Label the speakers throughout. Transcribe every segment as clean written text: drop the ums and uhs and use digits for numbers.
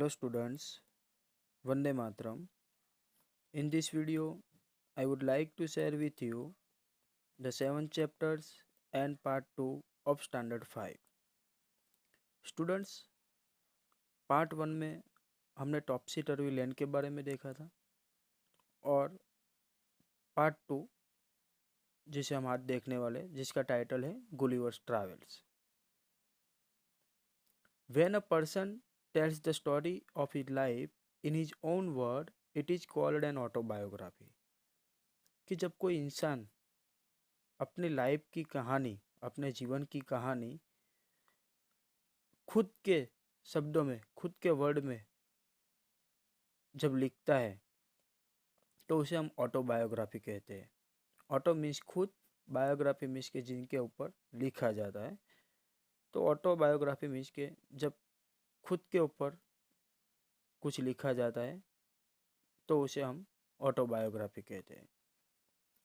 Speaker 1: Hello students, Vande Matram. In this video, I would like to share with you the 7 chapters and part 2 of standard 5. Students, part 1 में हमने टॉपसी टर्वी land के बारे में देखा था और पार्ट 2 जिसे हम आज देखने वाले जिसका टाइटल है Gulliver's travels. When a person tells the story of his life in his own word, it is called an autobiography. कि जब कोई इंसान अपने लाइफ की कहानी, अपने जीवन की कहानी खुद के शब्दों में, खुद के वर्ड में जब लिखता है तो उसे हम ऑटोबायोग्राफी कहते हैं. ऑटो मीन्स खुद, बायोग्राफी मीन्स के जिनके ऊपर लिखा जाता है. तो ऑटोबायोग्राफी मीन्स के जब खुद के ऊपर कुछ लिखा जाता है तो उसे हम ऑटोबायोग्राफी कहते हैं.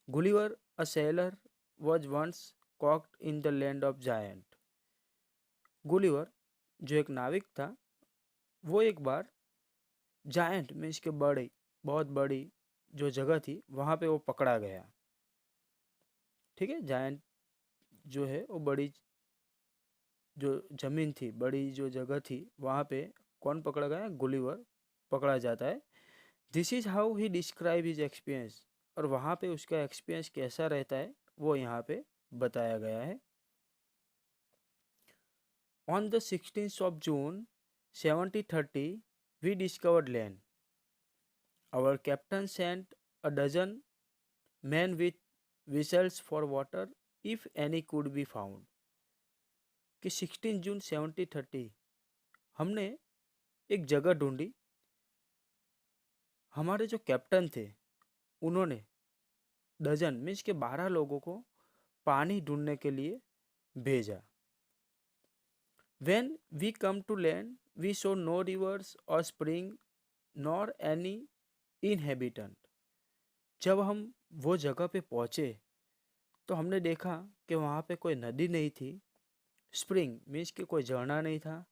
Speaker 1: Gulliver a sailor was once caught in the land of giant. Gulliver जो एक नाविक था वो एक बार जायंट मीन्स के बड़ी, बहुत बड़ी जो जगह थी वहाँ पे वो पकड़ा गया. ठीक है, जायंट जो है वो बड़ी जो जमीन थी, बड़ी जो जगह थी वहाँ पे कौन पकड़ा गया? गुलिवर पकड़ा जाता है. This is how he describe his experience. और वहाँ पे उसका एक्सपीरियंस कैसा रहता है वो यहाँ पे बताया गया है. On the 16th of June 1730 we discovered land. Our captain sent a dozen men with whistles for water if any could be found. कि 16 जून 1730 हमने एक जगह ढूंढी. हमारे जो कैप्टन थे उन्होंने डजन मीन्स के 12 लोगों को पानी ढूंढने के लिए भेजा. When we come to land, we saw no rivers or spring nor any inhabitant. जब हम वो जगह पे पहुँचे तो हमने देखा कि वहाँ पे कोई नदी नहीं थी, स्प्रिंग मीन्स कि कोई झरना नहीं था,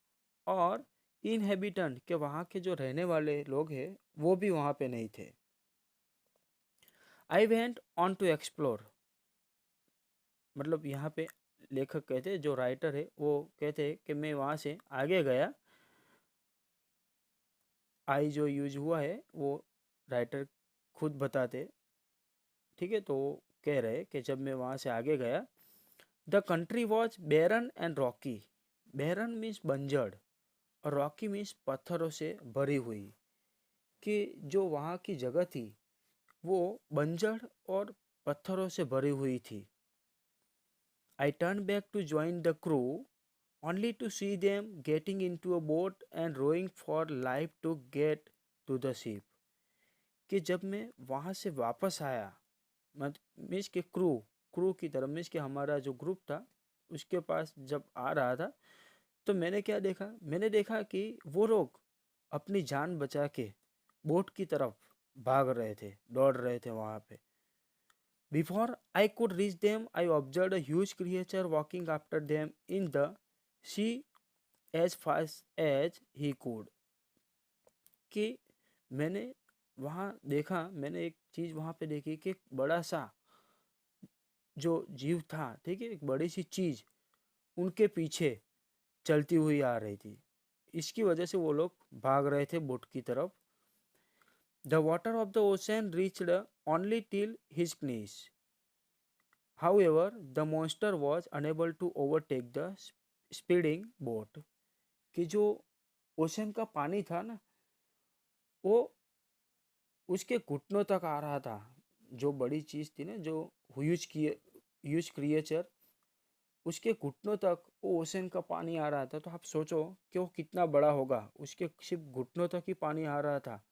Speaker 1: और इनहेबिटेंट के वहाँ के जो रहने वाले लोग हैं वो भी वहाँ पे नहीं थे. I went on to explore. मतलब यहाँ पे लेखक कहते हैं, जो राइटर है वो कहते हैं कि मैं वहाँ से आगे गया. आई जो यूज हुआ है वो राइटर खुद बताते. ठीक है, तो वो कह रहे कि जब मैं वहाँ से आगे गया, the country was barren and rocky. Barren means बंजर और रॉकी मीन्स पत्थरों से भरी हुई. कि जो वहाँ की जगह थी वो बंजर और पत्थरों से भरी हुई थी. I turn back to join the crew only to see them getting into a boat and rowing for life to get to the ship. कि जब मैं वहाँ से वापस आया, मत मीन्स के क्रू की तरफ, मीन्स के हमारा जो ग्रुप था उसके पास जब आ रहा था तो मैंने क्या देखा? मैंने देखा कि वो लोग अपनी जान बचा के बोट की तरफ भाग रहे थे, दौड़ रहे थे वहाँ पे. Before I could reach them I observe a huge creature walking after them in the sea as fast as he could. कि मैंने वहाँ देखा, मैंने एक चीज़ वहाँ पे देखी कि एक बड़ा सा जो जीव था, ठीक है, एक बड़ी सी चीज़ उनके पीछे चलती हुई आ रही थी. इसकी वजह से वो लोग भाग रहे थे बोट की तरफ. The water of the ocean reached only till his knees. However, the monster was unable to overtake the speeding boat. कि जो ओशन का पानी था ना वो उसके घुटनों तक आ रहा था. जो बड़ी चीज़ थी ना, जो ह्यूज क्रिएचर, उसके घुटनों तक वो ओशन का पानी आ रहा था. तो आप सोचो कि वो कितना बड़ा होगा, उसके सिर्फ घुटनों तक ही पानी आ रहा था.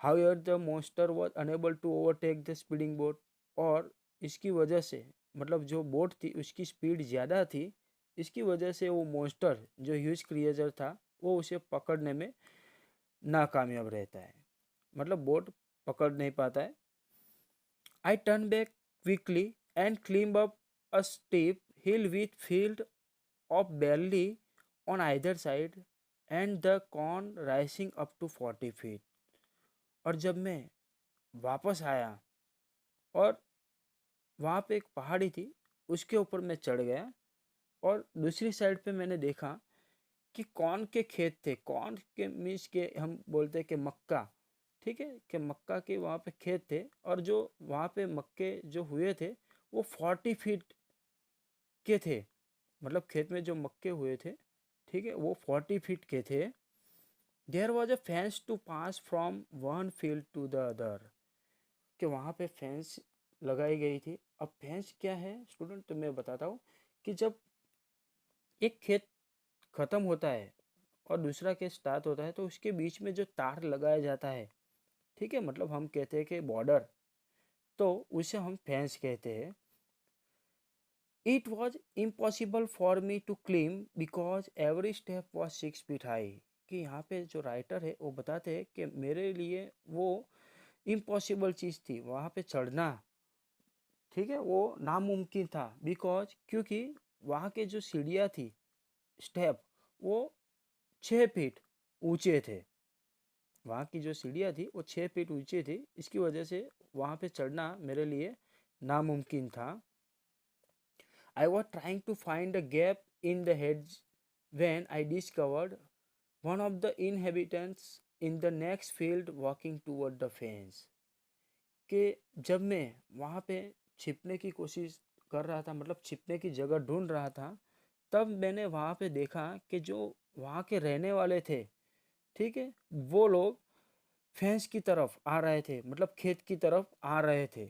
Speaker 1: However the monster was unable to overtake the speeding boat. और इसकी वजह से, मतलब जो बोट थी उसकी स्पीड ज़्यादा थी, इसकी वजह से वो मॉन्स्टर जो ह्यूज क्रिएचर था वो उसे पकड़ने में नाकामयाब रहता है, मतलब बोट पकड़ नहीं पाता है. I turn back quickly and climb up a steep hill with field of barley on either side. And the corn rising up to 40 feet. और जब मैं वापस आया और वहाँ पे एक पहाड़ी थी, उसके ऊपर मैं चढ़ गया और दूसरी साइड पे मैंने देखा कि कॉर्न के खेत थे। कॉर्न के मीन्स के हम बोलते हैं कि मक्का, ठीक है, कि मक्का के वहाँ पे खेत थे और जो वहाँ पे मक्के जो हुए थे वो 40 फीट के थे। मतलब खेत में जो मक्के हुए थे, ठीक है, वो 40 फीट के थे। There was a fence to pass from one field to the other, कि वहाँ पे फेंस लगाई गई थी। अब फेंस क्या है स्टूडेंट, तो मैं बताता हूँ कि जब एक खेत खत्म होता है और दूसरा खेत स्टार्ट होता है तो उसके बीच में जो तार लगाया जाता है, ठीक है, मतलब हम कहते हैं कि बॉर्डर, तो उसे हम फेंस कहते हैं। It was impossible for me to climb because every step was 6 feet high. कि यहाँ पे जो राइटर है वो बताते हैं कि मेरे लिए वो इम्पॉसिबल चीज़ थी वहाँ पे चढ़ना, ठीक है, वो नामुमकिन था। बिकॉज क्योंकि वहाँ के जो सीढ़ियाँ थी, स्टेप, वो 6 फीट ऊंचे थे। वहाँ की जो सीढ़ियाँ थी वो 6 फीट ऊंची थी, इसकी वजह से वहाँ पे चढ़ना मेरे लिए नामुमकिन था। I was trying to find a gap in the heads when I discovered one of the inhabitants in the next field walking toward the fence. कि जब मैं वहाँ पे छिपने की कोशिश कर रहा था, मतलब छिपने की जगह ढूंढ रहा था, तब मैंने वहाँ पे देखा कि जो वहाँ के रहने वाले थे, ठीक है, वो लोग फेंस की तरफ आ रहे थे, मतलब खेत की तरफ आ रहे थे।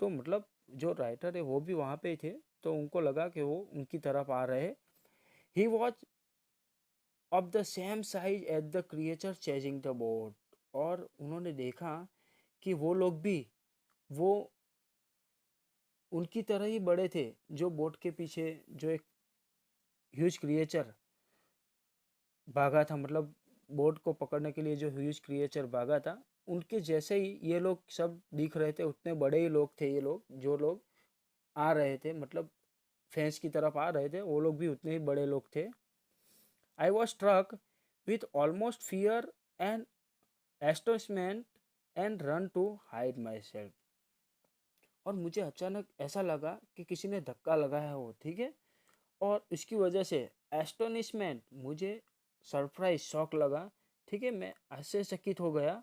Speaker 1: तो मतलब जो राइटर है वो भी वहाँ पे ही थे, तो उनको लगा कि वो उनकी तरफ आ रहे। He was of the same size as the creature chasing the boat. और उन्होंने देखा कि वो लोग भी वो उनकी तरह ही बड़े थे, जो बोट के पीछे जो एक ह्यूज क्रिएचर भागा था, मतलब बोट को पकड़ने के लिए जो ह्यूज क्रिएचर भागा था, उनके जैसे ही ये लोग सब दिख रहे थे। उतने बड़े ही लोग थे ये लोग, जो लोग आ रहे थे, मतलब फेंस की तरफ आ रहे थे, वो लोग भी उतने ही बड़े लोग थे। I was struck with almost fear and astonishment and run to hide myself. और मुझे अचानक ऐसा लगा कि किसी ने धक्का लगाया हो, ठीक है, और इसकी वजह से एस्टोनिशमेंट, मुझे सरप्राइज, शॉक लगा, ठीक है, मैं आश्चर्यचकित हो गया।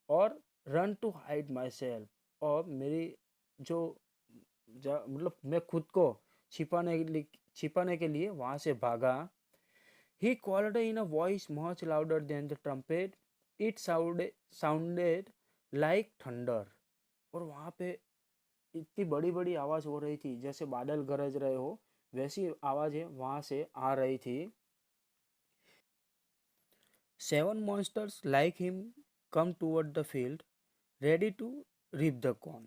Speaker 1: और run to hide myself, और मेरी जो मतलब मैं खुद को छिपाने के लिए वहाँ से भागा। He called in a voice much louder than the trumpet, it sounded like thunder. और वहाँ पे इतनी बड़ी बड़ी आवाज़ हो रही थी, जैसे बादल गरज रहे हो, वैसी आवाज़ें वहाँ से आ रही थी। 7 monsters like him come toward the field, ready to reap the corn।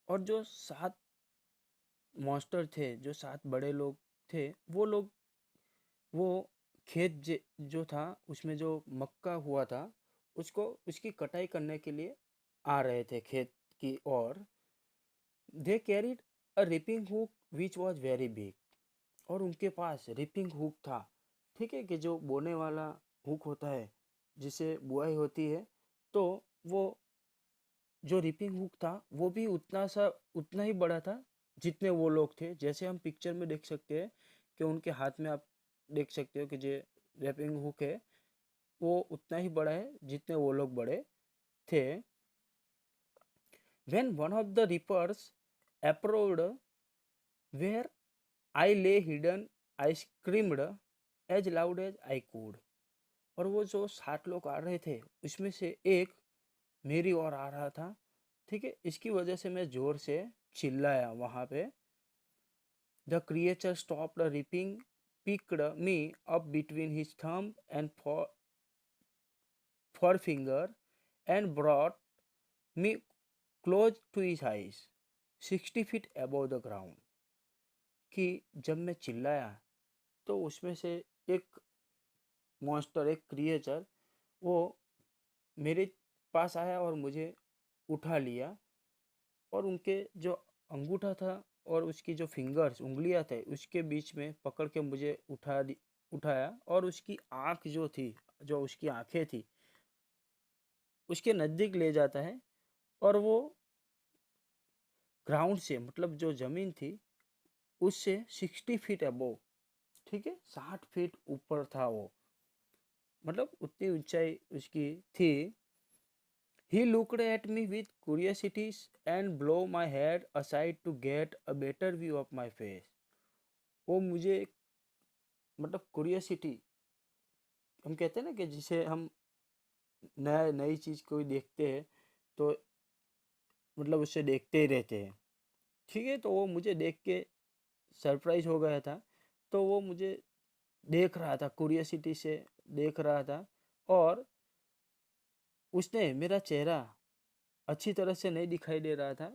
Speaker 1: और जो 7 मॉन्स्टर थे, जो 7 बड़े लोग थे, वो लोग वो खेत जो था उसमें जो मक्का हुआ था, उसको उसकी कटाई करने के लिए आ रहे थे खेत की ओर। They carried a reaping hook which was very big. और उनके पास रिपिंग हुक था, ठीक है, कि जो बोने वाला हुक होता है, जिसे बुआई होती है, तो वो जो रिपिंग हुक था वो भी उतना ही बड़ा था जितने वो लोग थे। जैसे हम पिक्चर में देख सकते हैं कि उनके हाथ में आप देख सकते हो कि जो रिपिंग हुक है वो उतना ही बड़ा है जितने वो लोग बड़े थे। When one of the reapers approached where I lay hidden, I screamed as loud as I could। और वो जो 7 लोग आ रहे थे उसमें से एक मेरी ओर आ रहा था, ठीक है, इसकी वजह से मैं जोर से चिल्लाया वहाँ पे। The creature stopped ripping, picked me up between his thumb and forefinger and brought me close to his eyes, 60 feet above the ground। कि जब मैं चिल्लाया तो उसमें से एक मॉन्स्टर, एक क्रिएचर, वो मेरे पास आया और मुझे उठा लिया। और उनके जो अंगूठा था और उसकी जो फिंगर्स, उंगलियां थे, उसके बीच में पकड़ के मुझे उठाया और उसकी आँख जो थी, जो उसकी आँखें थी, उसके नज़दीक ले जाता है और वो ग्राउंड से, मतलब जो ज़मीन थी उससे 60 फीट अबोव, ठीक है, 60 फीट ऊपर था वो, मतलब उतनी ऊंचाई उसकी थी। He looked at me with curiosity and blew my head aside to get a better view of my face. वो मुझे मतलब क्यूरियोसिटी, हम कहते हैं ना कि जिसे हम नया नई चीज़ कोई देखते हैं तो मतलब उससे देखते ही रहते हैं, ठीक है। तो वो मुझे देख के सरप्राइज हो गया था, तो वो मुझे देख रहा था, क्यूरियोसिटी से देख रहा था। और उसने मेरा चेहरा अच्छी तरह से नहीं दिखाई दे रहा था,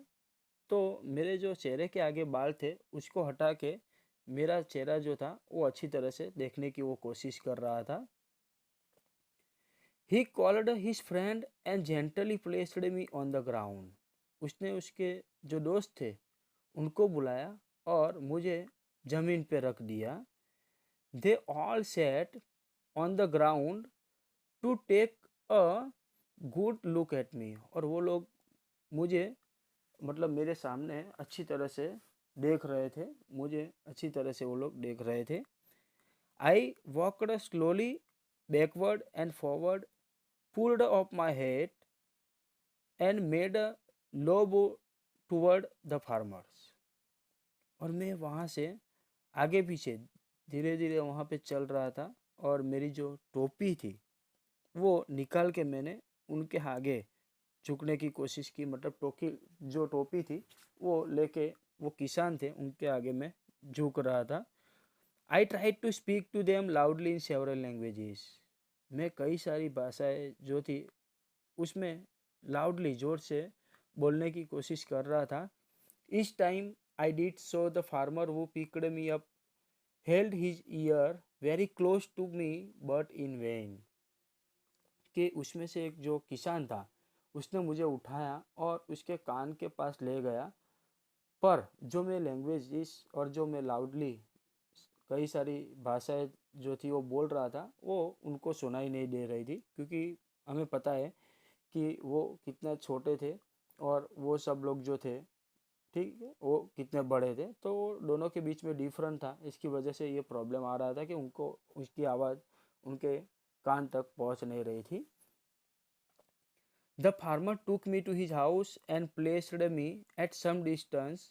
Speaker 1: तो मेरे जो चेहरे के आगे बाल थे उसको हटा के मेरा चेहरा जो था वो अच्छी तरह से देखने की वो कोशिश कर रहा था। He called his friend and gently placed me on the ground. उसने उसके जो दोस्त थे उनको बुलाया और मुझे जमीन पे रख दिया। They all sat on the ground to take a good look at me. और वो लोग मुझे मतलब मेरे सामने अच्छी तरह से देख रहे थे, मुझे अच्छी तरह से वो लोग देख रहे थे। I walked slowly backward and forward, pulled up my head and made a low bow toward the farmers. और मैं वहाँ से आगे पीछे धीरे धीरे वहाँ पे चल रहा था और मेरी जो टोपी थी वो निकाल के मैंने उनके आगे झुकने की कोशिश की, मतलब जो टोपी थी वो लेके वो किसान थे उनके आगे मैं झुक रहा था। I try to speak to them loudly in several languages. मैं कई सारी भाषाएं जो थी उसमें लाउडली जोर से बोलने की कोशिश कर रहा था। इस time I did so the farmer who picked me up held his ear very close to me but in vain. कि उसमें से एक जो किसान था उसने मुझे उठाया और उसके कान के पास ले गया, पर जो मैं लैंग्वेज इस और जो मैं लाउडली कई सारी भाषाएं जो थी वो बोल रहा था वो उनको सुनाई नहीं दे रही थी, क्योंकि हमें पता है कि वो कितने छोटे थे और वो सब लोग जो थे, ठीक है, वो कितने बड़े थे, तो वो दोनों के बीच में डिफरेंट था। इसकी वजह से ये प्रॉब्लम आ रहा था कि उनको उसकी आवाज़ उनके कान तक पहुंच नहीं रही थी। The farmer took me to his house and placed me at some distance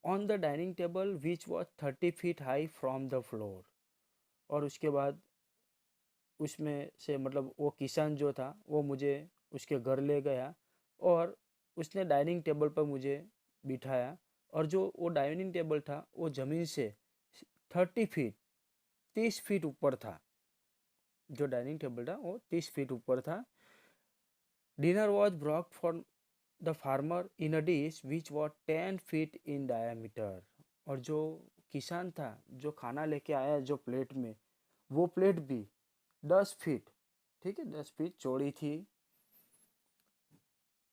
Speaker 1: on the dining table which was 30 feet high from the floor. और उसके बाद उसमें से मतलब वो किसान जो था वो मुझे उसके घर ले गया और उसने डाइनिंग टेबल पर मुझे बिठाया। और जो वो डाइनिंग टेबल था वो ज़मीन से 30 फीट, 30 फीट ऊपर था। जो डाइनिंग टेबल था वो 30 फीट ऊपर था। Dinner was Brock for the farmer in a dish which was 10 feet in diameter. और जो किसान था जो खाना लेके आया जो प्लेट में, वो प्लेट भी 10 फीट, ठीक है, 10 फीट चौड़ी थी।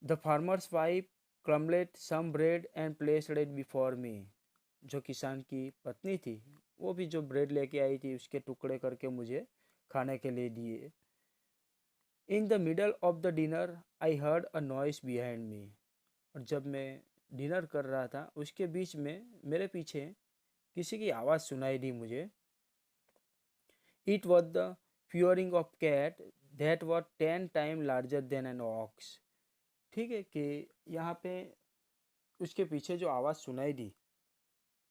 Speaker 1: The farmer's wife crumbled some bread and placed it before me. जो किसान की पत्नी थी वो भी जो ब्रेड लेके आई थी उसके टुकड़े करके मुझे खाने के लिए दिए। In the middle of the dinner I heard a noise behind me. और जब मैं डिनर कर रहा था उसके बीच में मेरे पीछे किसी की आवाज़ सुनाई दी मुझे। It was the purring of cat that was 10 time larger than an ox. ठीक है, कि यहाँ पे उसके पीछे जो आवाज़ सुनाई दी,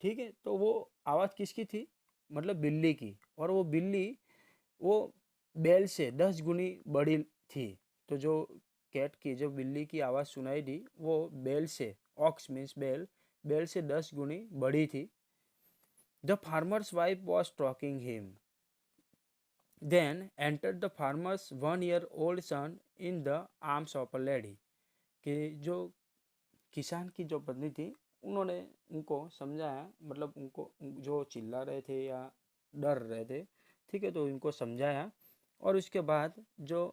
Speaker 1: ठीक है, तो वो आवाज़ किसकी थी, मतलब बिल्ली की। और वो बिल्ली वो बैल से 10 गुनी बड़ी थी। तो जो कैट की जो बिल्ली की आवाज़ सुनाई दी वो बैल से, ऑक्स मीन्स बैल, बैल से 10 गुनी बड़ी थी। The farmer's wife was talking him then entered the farmer's 1 year old son in the arms of a lady. कि जो किसान की जो पत्नी थी उन्होंने उनको समझाया, मतलब उनको जो चिल्ला रहे थे या डर रहे थे, ठीक है, तो इनको समझाया। और उसके बाद जो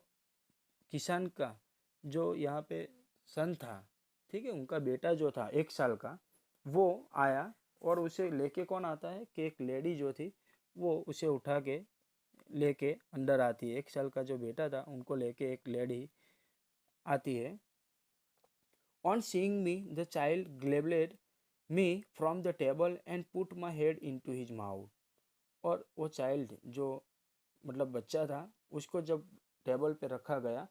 Speaker 1: किसान का जो यहाँ पे सन था, ठीक है, उनका बेटा जो था 1 साल का, वो आया। और उसे लेके कौन आता है कि एक लेडी जो थी वो उसे उठा के लेके अंदर आती है। 1 साल का जो बेटा था उनको लेके एक लेडी आती है। On seeing me the child grabbed me from the table and put my head into his mouth. और वो चाइल्ड जो मतलब बच्चा था उसको जब टेबल पे रखा गया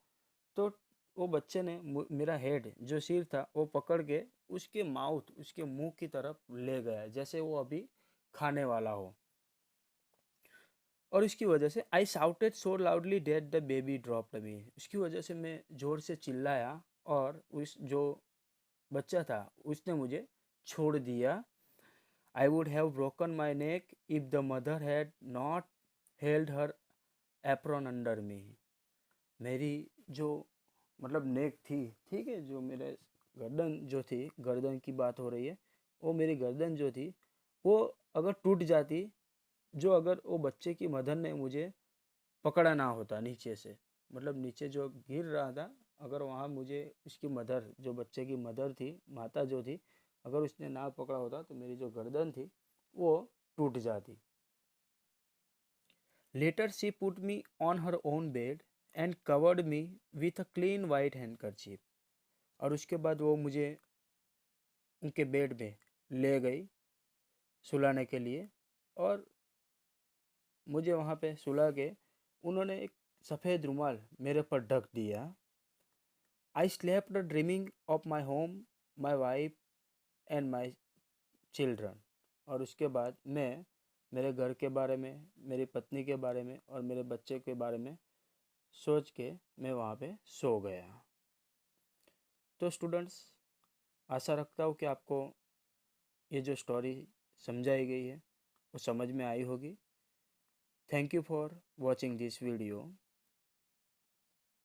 Speaker 1: तो वो बच्चे ने मेरा हेड जो सिर था वो पकड़ के उसके माउथ उसके मुंह की तरफ ले गया जैसे वो अभी खाने वाला हो। और उसकी वजह से I shouted so loudly that the baby dropped me. उसकी वजह से मैं ज़ोर से चिल्लाया और उस जो बच्चा था उसने मुझे छोड़ दिया। I would have broken my neck if the mother had not held her apron under मी। मेरी जो मतलब नेक थी, ठीक है, जो मेरे गर्दन जो थी, गर्दन की बात हो रही है, वो मेरी गर्दन जो थी वो अगर टूट जाती, जो अगर वो बच्चे की मदर ने मुझे पकड़ा ना होता नीचे से, मतलब नीचे जो गिर रहा था, अगर वहाँ मुझे उसकी मदर जो बच्चे की मदर थी, माता जो थी, अगर उसने ना पकड़ा होता तो मेरी जो गर्दन थी वो टूट जाती। Later she put me on her own bed and covered me with a clean white handkerchief. और उसके बाद वो मुझे उनके बेड में ले गई सुलाने के लिए और मुझे वहाँ पे सुला के उन्होंने एक सफ़ेद रुमाल मेरे पर ढक दिया। I slept dreaming of my home, my wife and my children. और उसके बाद मैं मेरे घर के बारे में, मेरी पत्नी के बारे में और मेरे बच्चे के बारे में सोच के मैं वहाँ पे सो गया। तो स्टूडेंट्स, आशा रखता हूँ कि आपको ये जो स्टोरी समझाई गई है वो समझ में आई होगी। Thank you for watching this video.